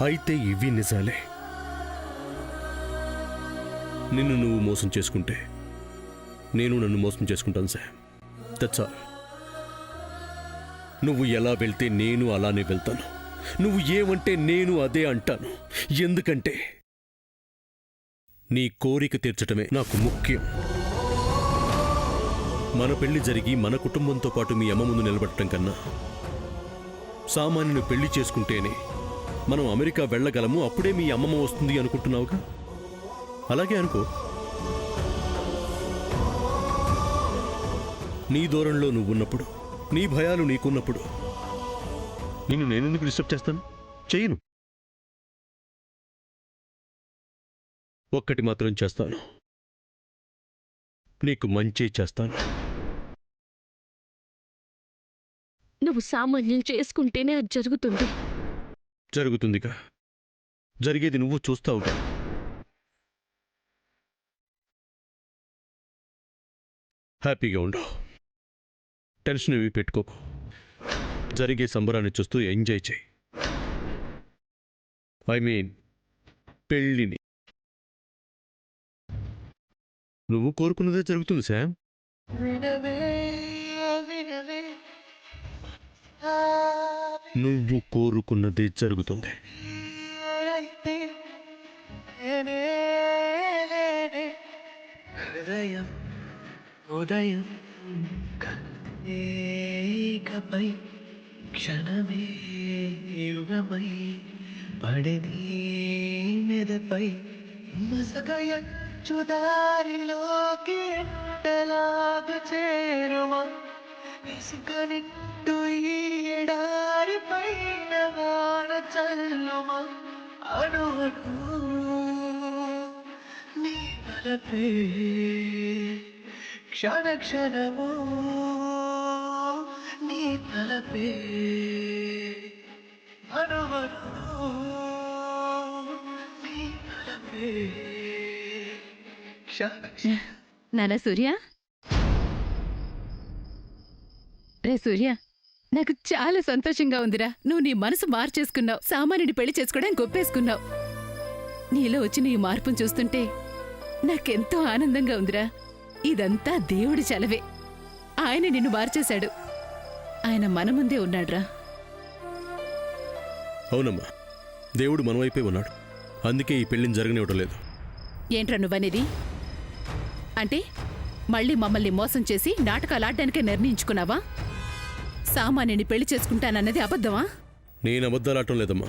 అయితే ఇవి నిజాలే. నిన్ను నువ్వు మోసం చేసుకుంటే నేను నన్ను మోసం చేసుకుంటాను సామ్. That's all. నువ్వు ఎలా వెళ్తే నేను అలానే వెళ్తాను. నువ్వు ఏమంటే నేను అదే అంటాను. ఎందుకంటే నీ కోరిక తీర్చటమే నాకు ముఖ్యం. మన పెళ్లి జరిగి మన కుటుంబంతో పాటు మీ అమ్మ ముందు నిలబడటం కన్నా సామాన్యుని పెళ్లి చేసుకుంటేనే మనం అమెరికా వెళ్ళగలము, అప్పుడే మీ అమ్మమ్మ వస్తుంది అనుకుంటున్నావుగా. అలాగే అనుకో. నీ దూరంలో నువ్వున్నప్పుడు, నీ భయాలు నీకున్నప్పుడు నిన్ను నేనెందుకు డిస్టర్బ్ చేస్తాను? చెయ్యను. ఒక్కటి మాత్రం చేస్తాను, నీకు మంచి చేస్తాను. నువ్వు సామాన్యం చేసుకుంటేనే అది జరుగుతుంది. జరుగుతుందిగా. జరిగేది నువ్వు చూస్తావుగా. హ్యాపీగా ఉండు. టెన్షన్ ఇవి పెట్టుకోకు. జరిగే సంబరాన్ని చూస్తూ ఎంజాయ్ చేయి. ఐ మీన్ పెళ్ళిని. నువ్వు కోరుకున్నదే జరుగుతుంది శామ్. నువ్వు కోరుకున్నదే జరుగుతుంది. ఉదయం ఏకపై క్షణమే యుగమై పడని మెదపై మసకయచ్చుదారిలోకి ఎంటలాగు చేరుమా ఇసుకనిట్టు ఈ ఎడారి పైన వాన చల్లుమా అణువను నీ వలపే క్షణ క్షణము నీ తలపే అణువను నీ తలపే నానా సూర్య, రే సూర్య, నాకు చాలా సంతోషంగా ఉందిరా. నువ్వు నీ మనసు మార్చేసుకున్నావు. సామాన్యుడి పెళ్లి చేసుకోవడానికి ఒప్పేసుకున్నావు. నీలో వచ్చిన ఈ మార్పును చూస్తుంటే నాకెంతో ఆనందంగా ఉందిరా. ఇదంతా దేవుడి చలవే. ఆయన నిన్ను మార్చేశాడు. ఆయన మన ముందే ఉన్నాడురా. అవునమ్మా, దేవుడు మన వైపే ఉన్నాడు. అందుకే ఈ పెళ్లిని జరగనివ్వడం లేదు. ఏంట్రా నువ్వనేది? అంటే మళ్ళీ మమ్మల్ని మోసం చేసి నాటకాలు ఆడడానికే నిర్ణయించుకున్నావా? సామాన్యుని పెళ్లి చేసుకుంటానన్నది అబద్ధమా? నేను అబద్ధాలాడటం లేదమ్మా.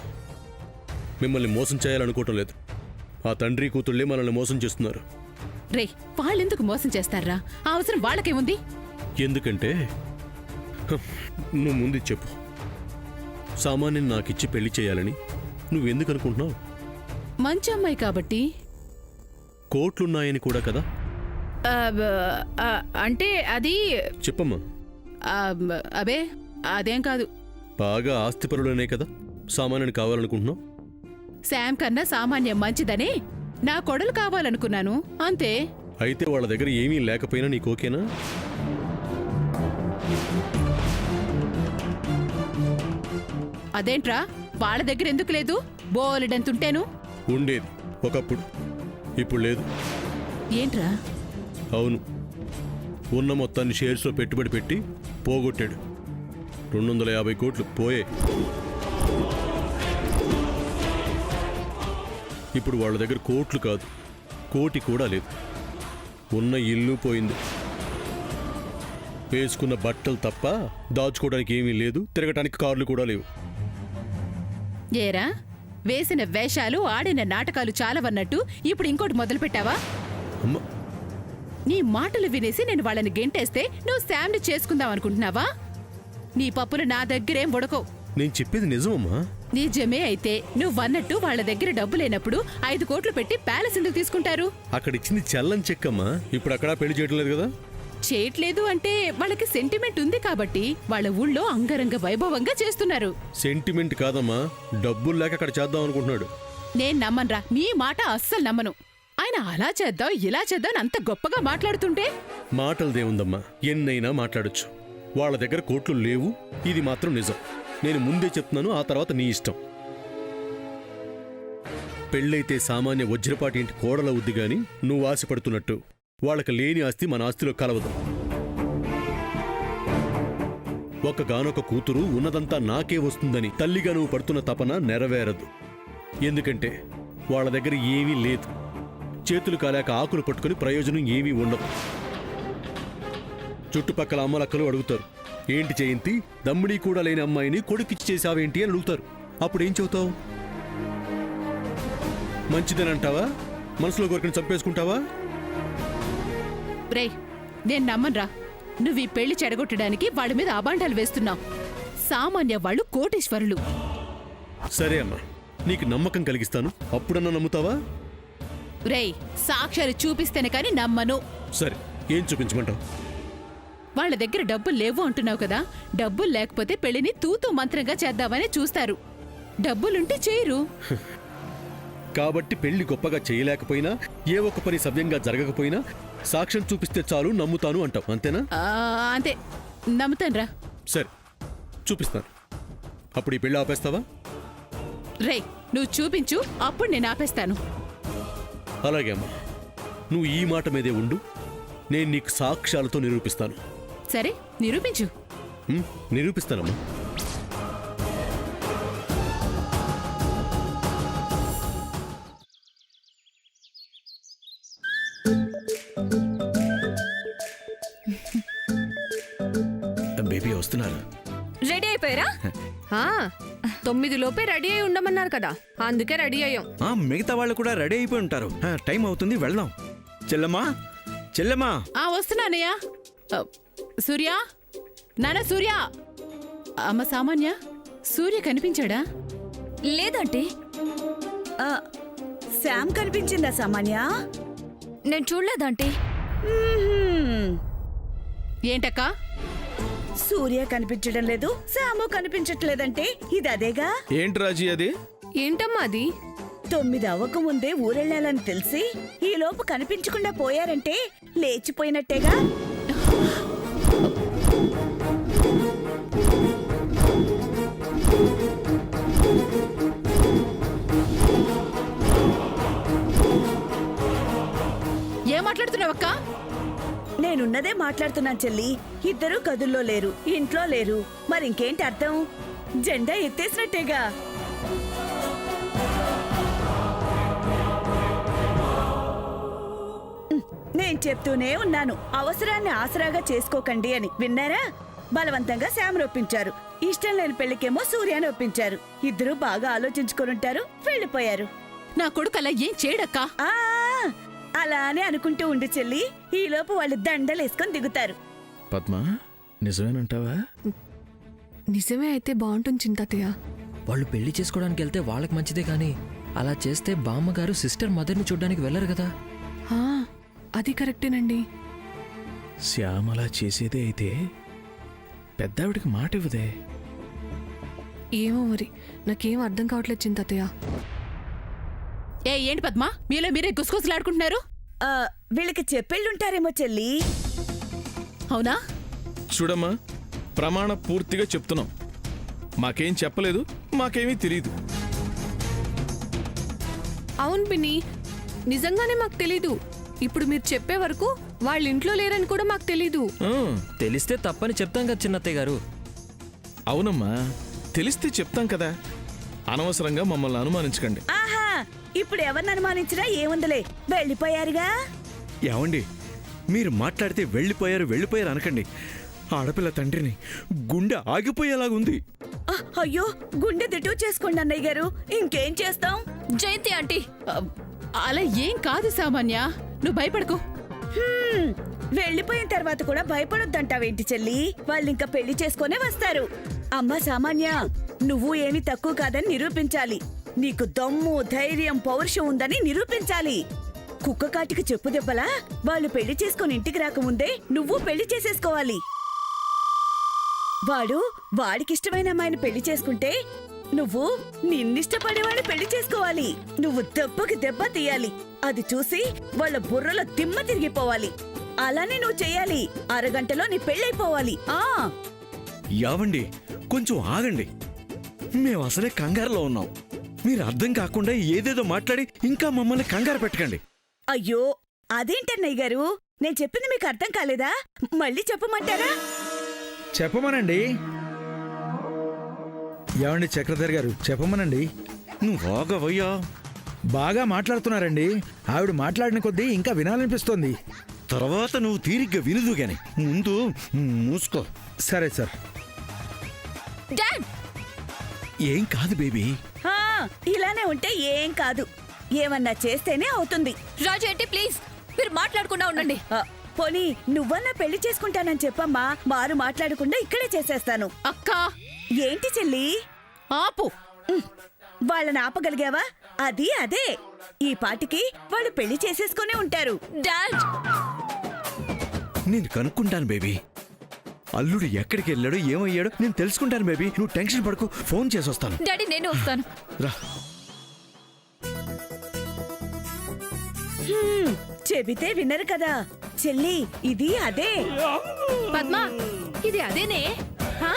మిమ్మల్ని మోసం చేయాలనుకోవటం లేదు. ఆ తండ్రి కూతుళ్ళే మనల్ని మోసం చేస్తున్నారు. రే, వాళ్ళెందుకు మోసం చేస్తారా? ఆ అవసరం వాళ్ళకేముంది? ఎందుకంటే నువ్వు ముందు చెప్పు. సామాన్యుని నాకిచ్చి పెళ్లి చేయాలని నువ్వెందుకు అనుకుంటున్నావు? మంచి అమ్మాయి కాబట్టి. కోట్లున్నాయని కూడా కదా. అంటే అది చెప్పమ్మా. అబే అదేం కాదు. బాగా ఆస్తిపరులనే కదా సామాన్యుని కావాలనుకుంటున్నావు. శామ్ కన్నా సామాన్యం మంచిదని నా కొడలు కావాలనుకున్నాను, అంతే. అయితే వాళ్ళ దగ్గర ఏమీ లేకపోయినా నీకు ఓకేనా? అదేంట్రా, వాళ్ళ దగ్గర ఎందుకు లేదు? బోలెడంతుంటేను ఉండేది ఒకప్పుడు, ఇప్పుడు లేదు. ఏంట్రా? అవును, ఉన్న మొత్తాన్ని షేర్స్లో పెట్టుబడి పెట్టి పోగొట్టాడు. 250 కోట్లు పోయే. ఇప్పుడు వాళ్ళ దగ్గర కోట్లు కాదు, కోటి కూడా లేదు. ఉన్న ఇల్లు పోయింది. వేసుకున్న బట్టలు తప్ప దాచుకోవడానికి ఏమీ లేదు. తిరగటానికి కార్లు కూడా లేవు. ఏరా, వేసిన వేషాలు ఆడిన నాటకాలు చాలవన్నట్టు ఇప్పుడు ఇంకోటి మొదలుపెట్టావా? అమ్మా, నీ మాటలు వినేసి నేను వాళ్ళని గెంటేస్తే నువ్వు శామ్ని చేసుకుందాం అనుకుంటున్నావా? నీ పప్పులు నా దగ్గరేం ఉడకవు. నేను చెప్పేది నిజమమ్మా. నిజమే అయితే నువ్వన్నట్టు వాళ్ళ దగ్గర డబ్బు లేనప్పుడు 5 కోట్లు పెట్టి ప్యాలెస్ ఎందుకు తీసుకుంటారు? అక్కడిచ్చింది చల్లని చెక్కమ్మా. ఇప్పుడు అక్కడ పెళ్లి చేయటం లేదు కదా. చేయట్లేదు అంటే వాళ్ళకి సెంటిమెంట్ ఉంది కాబట్టి వాళ్ళ ఊళ్ళో అంగరంగ వైభవంగా చేస్తున్నారు. సెంటిమెంట్ కాదమ్మా, డబ్బులు లేక అక్కడ చేద్దాం అనుకుంటున్నాడు. నేను నమ్మన్రా, మీ మాట అస్సలు నమ్మను. ఆయన అలా చేద్దాం ఇలా చేద్దాం అంత గొప్పగా మాట్లాడుతుంటే. మాటలదేముందమ్మా, ఎన్నైనా మాట్లాడొచ్చు. వాళ్ళ దగ్గర కోట్లు లేవు, ఇది మాత్రం నిజం. నేను ముందే చెప్తున్నాను, ఆ తర్వాత నీ ఇష్టం. పెళ్ళైతే సామాన్య వజ్రపాటి ఇంటి కోడలవుద్ది గాని నువ్వు ఆశపడుతున్నట్టు వాళ్ళకి లేని ఆస్తి మన ఆస్తిలో కలవదు. ఒక్కగానొక కూతురు ఉన్నదంతా నాకే వస్తుందని తల్లిగా నువ్వు పడుతున్న తపన నెరవేరదు. ఎందుకంటే వాళ్ళ దగ్గర ఏమీ లేదు. చేతులు కాలేక ఆకులు పట్టుకుని ప్రయోజనం ఏమీ ఉండదు. చుట్టుపక్కల అమ్మలక్కలు అడుగుతారు, ఏంటి జయంతి, దమ్ముడి కూడా లేని అమ్మాయిని కొడుకిచ్చి చేశావేంటి అని అడుగుతారు. అప్పుడేం చెబుతావు? మంచిదేనంటావా? మనసులో కోరికను చంపేసుకుంటావా? రేయ్, నేను నమ్మన్రా. నువ్వు ఈ పెళ్లి చెడగొట్టడానికి వాళ్ళ మీద అబాండాలు వేస్తున్నావు. సామాన్య వాళ్ళు కోటీశ్వరులు. సరే అమ్మా, నీకు నమ్మకం కలిగిస్తాను. అప్పుడన్నా నమ్ముతావా? రేయ్, సాక్ష్యాలు చూపిస్తేనే కాని నమ్మను. సరే, ఏం చూపించమంటావు? వాళ్ళ దగ్గర డబ్బులు లేవు అంటున్నావు కదా. డబ్బులు లేకపోతే పెళ్లిని తూతూ మంత్రంగా చేద్దామని చూస్తారు. డబ్బులుంటే చేయరు. కాబట్టి పెళ్లి గొప్పగా చేయలేకపోయినా, ఏ ఒక్క పని సవ్యంగా జరగకపోయినా సాక్ష్యం చూపిస్తే చాలు నమ్ముతాను అంటావు, అంతేనా? అంతే, నమ్ముతానురా. సరే, చూపిస్తాను. అప్పుడు ఈ పెళ్లి ఆపేస్తావా? రేయ్, నువ్వు చూపించు, అప్పుడు నేను ఆపేస్తాను. అలాగే అమ్మా, నువ్వు ఈ మాట మీదే ఉండు. నేను నీకు సాక్ష్యాలతో నిరూపిస్తాను. సరే, నిరూపించు. నిరూపిస్తానమ్మా. బేబీ వస్తున్నారు. రెడీ అయిపోయారా? 9 లోపే రెడీ అయి ఉండమన్నారు కదా, అందుకే రెడీ అయ్యాం. మిగతా వాళ్ళు కూడా రెడీ అయిపోయి ఉంటారు. టైం అవుతుంది, వెళ్దాం. చెల్లమ్మా, చెల్లమ్మా. వస్తున్నానయ్యా. సూర్య, నాన్న సూర్య. అమ్మ సామాన్య, సూర్య కనిపించాడా? లేదంటే శామ్ కనిపించిందా సామాన్య? నేను చూడలేదంటే. ఏంటక్కా? సూర్య కనిపించడం లేదు, శాము కనిపించట్లేదంటే ఇది అదేగా? ఏంటి రాజీ అది? ఏంటమ్మా అది? 9 అవ్వకముందే ఊరెళ్ళాలని తెలిసి ఈ లోపు కనిపించకుండా పోయారంటే లేచిపోయినట్టేగా. ఏం మాట్లాడుతున్నావక్క? నేనున్నదే మాట్లాడుతున్నాను చెల్లి. ఇద్దరూ గదుల్లో లేరు, ఇంట్లో లేరు. మరింకేంటి అర్థం? జెండా ఎత్తేసినట్టేగా. నేను చెప్తూనే ఉన్నాను, అవసరాన్ని ఆసరాగా చేసుకోకండి అని. విన్నారా? బలవంతంగా శామ్ ఒప్పించారు. ఇష్టం లేని పెళ్లికేమో సూర్యాని ఒప్పించారు. ఇద్దరూ బాగా ఆలోచించుకొనుంటారు, వెళ్ళిపోయారు. నా కొడుకు అలా ఏం చేయడక్కా? అలానే అనుకుంటూ ఉండు చెల్లి, ఈలోపు వాళ్ళు దండలేసుకొని దిగుతారు. పద్మ, నిజమేనంటావా? నిజమే అయితే బాగుంటుంది చింతయ్య. వాళ్ళు పెళ్లి చేసుకోవడానికి వెళ్తే వాళ్ళకి మంచిదే కానీ అలా చేస్తే బామ్మగారు సిస్టర్ మదర్ని చూడ్డానికి వెళ్ళరు కదా. అది కరెక్టేనండి. శ్యామలా చేసేదే అయితే పెద్దావిడికి మాట ఇవ్వదే. ఏమో మరి, నాకేం అర్థం కావట్లేదు చింతయ్య. ఏంటి పద్మా, మీలో మీరే గుసగుసలాడుకుంటున్నారు? వీళ్ళకి చెప్పెళ్ళుంటారేమో చెల్లి. అవునా? చూడమ్మా, ప్రమాణ పూర్తిగా చెప్తున్నాం. మాకేం చెప్పలేదు, మాకేమీ తెలియదు. అవును పిన్ని, నిజంగానే మాకు తెలీదు. ఇప్పుడు మీరు చెప్పే వరకు వాళ్ళ ఇంట్లో లేరని కూడా మాకు తెలీదు. తెలిస్తే తప్పని చెప్తాం కదా చిన్నత్తయ్య గారు. అవునమ్మా, తెలిస్తే చెప్తాం కదా. అనవసరంగా మమ్మల్ని అనుమానించకండి. ఆహా, ఇప్పుడు ఎవరిని అనుమానించినా ఏముందిలే, వెళ్ళిపోయారుగా. ఏమండి, మీరు మాట్లాడితే వెళ్ళిపోయారు అనకండి. ఆడపిల్ల తండ్రిని గుండె ఆగిపోయేలాగుంది. అయ్యో, గుండె దిట్టు చేసుకోండి అన్నయ్య గారు, ఇంకేం చేస్తాం? జయంతి ఆంటీ, అలా ఏం కాదు సామాన్య, నువ్వు భయపడకు. వెళ్ళిపోయిన తర్వాత కూడా భయపడొద్దంటావేంటి చెల్లి? వాళ్ళింకా పెళ్లి చేసుకునే వస్తారు. అమ్మా సామాన్య, నువ్వు ఏమి తక్కువ కాదని నిరూపించాలి. నీకు దమ్ము, ధైర్యం, పౌరుషం ఉందని నిరూపించాలి. కుక్క కాటికి చెప్పు దెబ్బలా వాళ్ళు పెళ్లి చేసుకుని ఇంటికి రాకముందే నువ్వు పెళ్లి చేసేసుకోవాలి. వాడికిష్టమైన అమ్మాయిని పెళ్లి చేసుకుంటే నువ్వు నిన్నిష్టపడేవాడిని పెళ్లి చేసుకోవాలి. నువ్వు దెబ్బకి దెబ్బ తీయాలి. అది చూసి వాళ్ళ బుర్రలో దిమ్మ తిరిగిపోవాలి. అలానే నువ్వు చెయ్యాలి. అరగంటలో నీ పెళ్ళైపోవాలి. యావండి, కొంచెం ఆగండి. మేము అసలే కంగారులో ఉన్నాం. మీరు అర్థం కాకుండా ఏదేదో మాట్లాడి ఇంకా మమ్మల్ని కంగారు పెట్టకండి. అయ్యో అదేంటన్నయ్య గారు, నేను చెప్పింది మీకు అర్థం కాలేదా? మళ్ళీ చెప్పమంటారా? చెప్పమనండి. ఏమండి చక్రధర్ గారు, చెప్పమనండి. నువ్వు ఆగవయ్యా. బాగా మాట్లాడుతున్నారండి. ఆవిడ మాట్లాడిన కొద్దీ ఇంకా వినాలనిపిస్తోంది. తర్వాత నువ్వు తీరిగ్గా వినదు గాని ముందు మూసుకో. సరే సార్. డాడ్ ఏం కాదు బేబీ. ఆ, ఇలానే ఉంటే ఏం కాదు. ఏమన్నా చేస్తేనే అవుతుంది. రాజు ఏంటి ప్లీజ్ మీరు మాట్లాడకుండా ఉండండి. పోనీ నువ్వన్నా పెళ్లి చేసుకుంటానని చెప్పమ్మా, మారు మాట్లాడకుండా ఇక్కడే చేసేస్తాను. అక్కా ఏంటి చెల్లి? ఆపు. వాళ్ళని ఆపగలిగావా? అది అదే. ఈ పాటికి వాళ్ళు పెళ్లి చేసేసుకునే ఉంటారు. డాడ్ నేను కనుక్కుంటాను బేబీ. అల్లుడు ఎక్కడికి వెళ్ళాడో ఏమయ్యాడో నేను తెలుసుకుంటాను బేబీ. నువ్వు టెన్షన్ పడకు, ఫోన్ చేసి వస్తాను. డాడీ నేను వస్తాను. రా. చెబితే వినరు కదా చెల్లి, ఇది అదే. పద్మ ఇది అదేనే. హా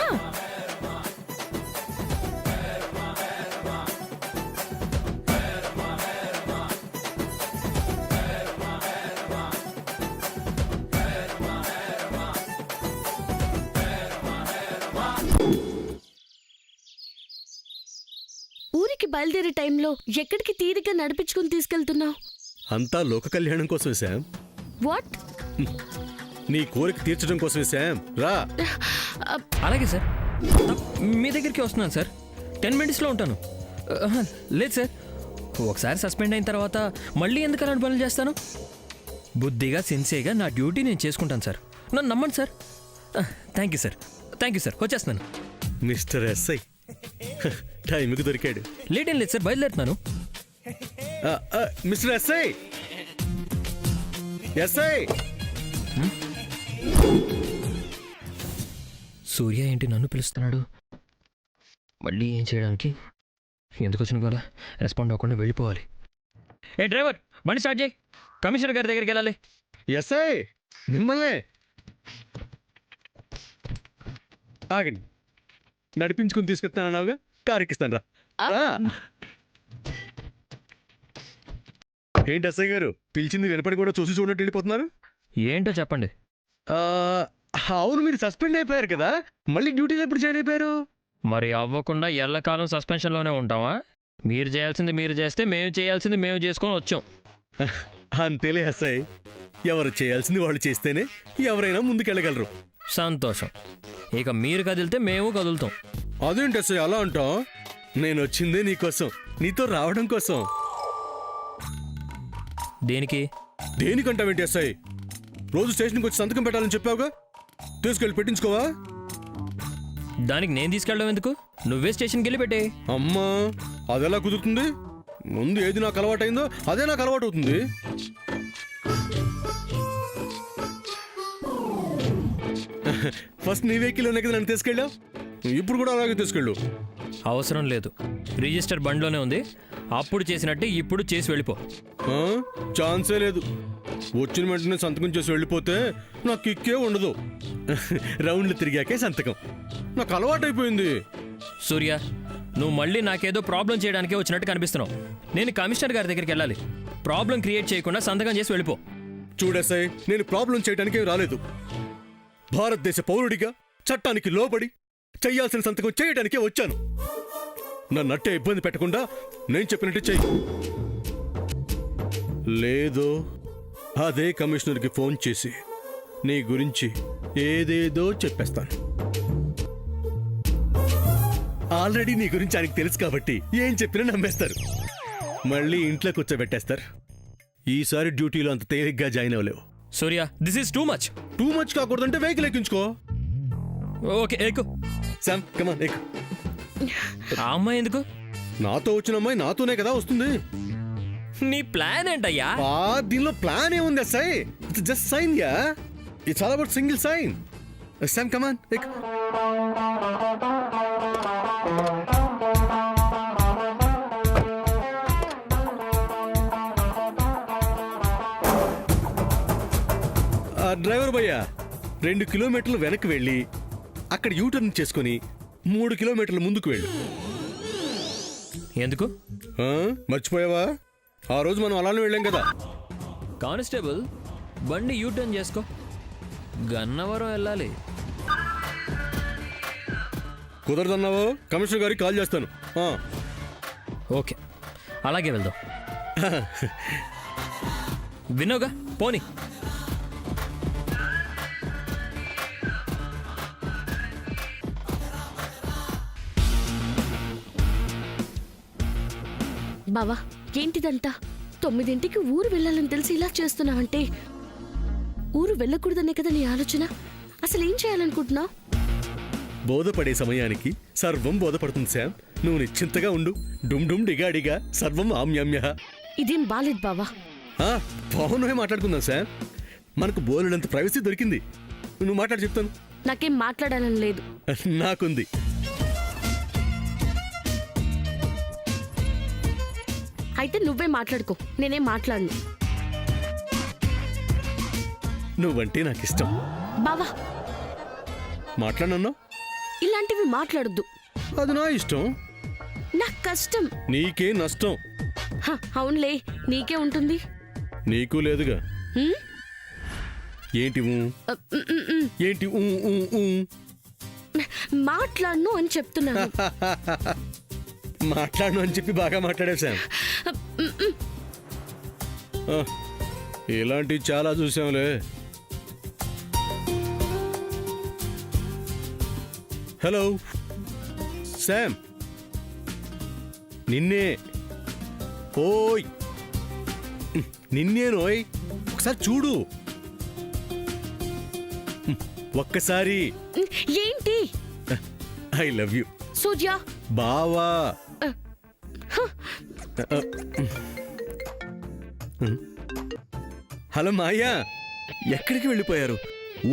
ఊరికి బయలుదేరే టైంలో ఎక్కడికి తీరిగ్గా నడిపించుకుని తీసుకెళ్తున్నావు? అంతా లోక కళ్యాణం కోసమే శామ్. వాట్? నీ కోరిక తీర్చడం కోసమే శామ్. రా. అలాగే సార్, మీ దగ్గరికి వస్తున్నాను సార్. 10 minutesలో ఉంటాను. లేదు సార్, ఒకసారి సస్పెండ్ అయిన తర్వాత మళ్ళీ ఎందుకు అలాంటి పనులు చేస్తాను? బుద్ధిగా సిన్సియర్గా నా డ్యూటీ నేను చేసుకుంటాను సార్. నన్ను నమ్మండి sir. Thank you sir, thank you sir. వచ్చేస్తున్నాను. మిస్టర్ ఎస్ఐ టైంకి దొరికాడు. లేట్ ఏం లేదు సార్, బయలుదేరుతున్నాను. Mister SI, SI. సూర్య ఏంటి నన్ను పిలుస్తున్నాడు? మళ్ళీ ఏం చేయడానికి? ఎందుకు వచ్చిన గోలా? రెస్పాండ్ అవ్వకుండా వెళ్ళిపోవాలి. ఏ డ్రైవర్, బండి స్టార్ట్ చేయి. కమిషనర్ గారి దగ్గరికి వెళ్ళాలి. ఎస్ఐ మిమ్మల్ని ఆగండి. నడిపించుకుని తీసుకెళ్తానన్నావుగా, కారు ఎక్కిస్తాను. రా. ఏంటి ఎస్ఐ గారు, పిలిచింది వినపడి కూడా చూసి చూడట్టు వెళ్ళిపోతున్నారు? ఏంటో చెప్పండి. అవును, మీరు సస్పెండ్ అయిపోయారు కదా, మళ్ళీ డ్యూటీలో ఎప్పుడు జాయిన్ అయిపోయారు? మరి అవ్వకుండా ఎల్లకాలం సస్పెన్షన్లోనే ఉంటావా? మీరు చేయాల్సింది మీరు చేస్తే, మేము చేయాల్సింది మేము చేసుకొని వచ్చాం. అంతేలే ఎస్ఐ, ఎవరు చేయాల్సింది వాళ్ళు చేస్తేనే ఎవరైనా ముందుకెళ్ళగలరు. సంతోషం. ఇక మీరు కదిలితే మేము కదులుతాం. అదేంటి ఎస్ఐ అలా అంటాం? నేను వచ్చిందే నీకోసం, నీతో రావడం కోసం. దేనికి? దేనికంటావేంటి ఎస్ఐ? రోజు స్టేషన్కి వచ్చి సంతకం పెట్టాలని చెప్పావుగా, తీసుకెళ్ళి పెట్టించుకోవా? దానికి నేను తీసుకెళ్ళడం ఎందుకు? నువ్వే స్టేషన్కి వెళ్ళి పెట్టే. అమ్మా, అదెలా కుదురుతుంది? ముందు ఏది నాకు అలవాటైందో అదే నాకు అలవాటు అవుతుంది. ఫస్ట్ నీ వెహికల్లోనే కదా నన్ను తీసుకెళ్ళావు, ఇప్పుడు కూడా అలాగే తీసుకెళ్ళు. అవసరం లేదు, రిజిస్టర్ బండ్లోనే ఉంది. అప్పుడు చేసినట్టే ఇప్పుడు చేసి వెళ్ళిపో. ఛాన్సే లేదు. వచ్చిన వెంటనే సంతకం చేసి వెళ్ళిపోతే నాకు కిక్కే ఉండదు. రౌండ్లు తిరిగాకే సంతకం. నాకు అలవాటైపోయింది. సూర్య, నువ్వు మళ్ళీ నాకేదో ప్రాబ్లం చేయడానికే వచ్చినట్టు కనిపిస్తున్నావు. నేను కమిషనర్ గారి దగ్గరికి వెళ్ళాలి. ప్రాబ్లం క్రియేట్ చేయకుండా సంతకం చేసి వెళ్ళిపో. చూడేసాై, నేను ప్రాబ్లం చేయడానికే రాలేదు. భారతదేశ పౌరుడిగా చట్టానికి లోబడి చెయ్యాల్సిన సంతకం చేయడానికే వచ్చాను. నన్నట్టే ఇబ్బంది పెట్టకుండా నేను చెప్పినట్టు చెయ్యి. లేదో అదే కమిషనర్కి ఫోన్ చేసి నీ గురించి ఏదేదో చెప్పేస్తాను. ఆల్రెడీ నీ గురించి ఆయనకు తెలుసు కాబట్టి ఏం చెప్పినా నమ్మేస్తారు. మళ్ళీ ఇంట్లో కూర్చోబెట్టేస్తారు. ఈసారి డ్యూటీలో అంత తేలిగ్గా జాయిన్ అవ్వలేవు. Surya, this is too much. Too much కాకూడదంటే వెహికల్ ఎక్కించుకో. ఓకే, ఎక్కు. శామ్, కమాన్ ఎక్కు. ఆ అమ్మాయి ఎందుకు? నాతో వచ్చిన అమ్మాయి నాతోనే కదా వస్తుంది. నీ ప్లాన్ ఏంటయ్యా? దీనిలో ప్లాన్ ఏముంది SI? It's just sign yeah. It's all about single sign. Sam, come on ఎక్కు. డ్రైవర్ భయ్యా, 2 కిలోమీటర్లు వెనక్కి వెళ్ళి అక్కడ యూటర్న్ చేసుకుని 3 కిలోమీటర్ల ముందుకు వెళ్ళు. ఎందుకు? ఆ? మర్చిపోయావా ఆ రోజు మనం అలానే వెళ్ళాం కదా. కానిస్టేబుల్, బండి యూటర్న్ చేసుకో. గన్నవరం వెళ్ళాలి. కుదరదన్నావో కమిషనర్ గారికి కాల్ చేస్తాను. ఆ. ఓకే, అలాగే వెళ్దాం. వినోగా పోనీ. బావా ఏంటిదంతా? 9ంటికి ఊరు వెళ్ళాలని తెలిసి ఇలా చేస్తున్నావంటే ఊరు వెళ్ళకూడదనే కదా నీ ఆలోచన? అసలు ఏం చేయాలనుకుంటున్నావు? బోధపడే సమయానికి సర్వం బోధపడుతుంది శామ్. నువ్వు నిశ్చింతగా ఉండు. డుమ్ డుమ్ డిగాడిగా సర్వం ఆమ్యామ్య. ఇదేం బాలేదు బావా. పవనమే మాట్లాడుకుందాం శామ్. మనకు బోలెడంత ప్రైవసీ దొరికింది. నువ్వు మాట్లాడి చెప్తాను. నాకేం మాట్లాడాలని లేదు. నాకుంది. అయితే నువ్వే మాట్లాడుకో, నేనేం మాట్లాడను. నువ్వంటే నాకు ఇష్టం. బావా మాట్లాడనన్నా ఇలాంటివి మాట్లాడొద్దు. అది నా ఇష్టం. నాకు కష్టం. నీకే నష్టం. అవునులే, నీకే ఉంటుంది. నీకు లేదుగా. హ్మ్? ఏంటి ఊ? ఏంటి ఊ ఊ ఊ? మాట్లాడను అని చెప్తున్నాను. మాట్లాడను అని చెప్పి బాగా మాట్లాడావు శామ్. ఇలాంటివి చాలా చూసాంలే. హలో శామ్, నిన్నే. ఓయ్ నిన్నేనోయ్, ఒకసారి చూడు. ఒక్కసారి. ఏంటి? ఐ లవ్ యూ సూర్య. బావా. హలో మాయా. ఎక్కడికి వెళ్ళిపోయారు?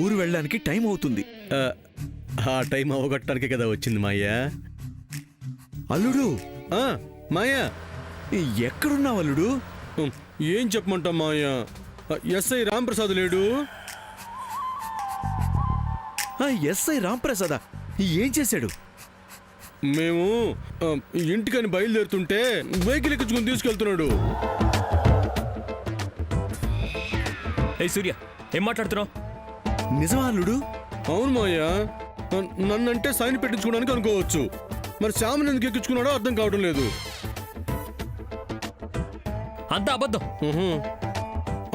ఊరు వెళ్ళడానికి టైం అవుతుంది. ఆ టైం అవగొట్టడానికి కదా వచ్చింది మాయా. అల్లుడు, మాయా ఎక్కడున్నావు అల్లుడు? ఏం చెప్పమంటాం మాయా, ఎస్ఐ రాంప్రసాద్ లేడు. ఎస్ఐ రాంప్రసాదా? ఏం చేశాడు? మేము ఇంటికని బయలుదేరుతుంటే వెహికల్ ఎక్కించుకుని తీసుకెళ్తున్నాడు. ఏ సూర్య, ఏం మాట్లాడుతున్నావు? నిజమా అల్లుడు? అవును మాయా, నన్నంటే సైన్ పెట్టించుకోవడానికి అనుకోవచ్చు. మరి శ్యామని ఎందుకు ఎక్కించుకున్నాడో అర్థం కావడం లేదు. అంత అబద్ధం.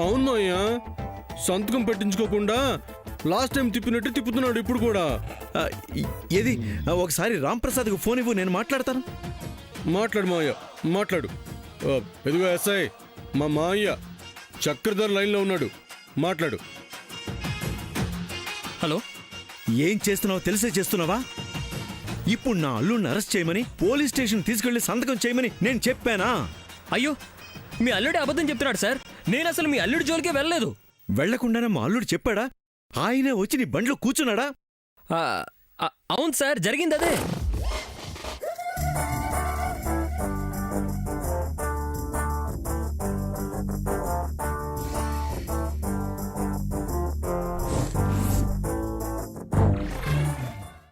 అవును మాయా, సంతకం పెట్టించుకోకుండా లాస్ట్ టైం తిప్పినట్టు తిప్పుతున్నాడు ఇప్పుడు కూడా. ఏది, ఒకసారి రాంప్రసాద్కు ఫోన్ ఇవ్వు, నేను మాట్లాడతాను. మాట్లాడు మాయ, మాట్లాడు. ఎదుగో ఎస్ఐ, మా మాయ చక్రధర్ లైన్లో ఉన్నాడు, మాట్లాడు. హలో, ఏం చేస్తున్నావో తెలిసే చేస్తున్నావా? ఇప్పుడు నా అల్లుడిని అరెస్ట్ చేయమని పోలీస్ స్టేషన్ తీసుకెళ్లి సంతకం చేయమని నేను చెప్పానా? అయ్యో, మీ అల్లుడే అబద్ధం చెప్తున్నాడు సార్. నేను అసలు మీ అల్లుడి జోలికే వెళ్ళలేదు. వెళ్లకుండానే మా అల్లుడు చెప్పాడా? ఆయనే వచ్చి నీ బండిలో కూర్చున్నాడా? అవును సార్, జరిగింది అదే.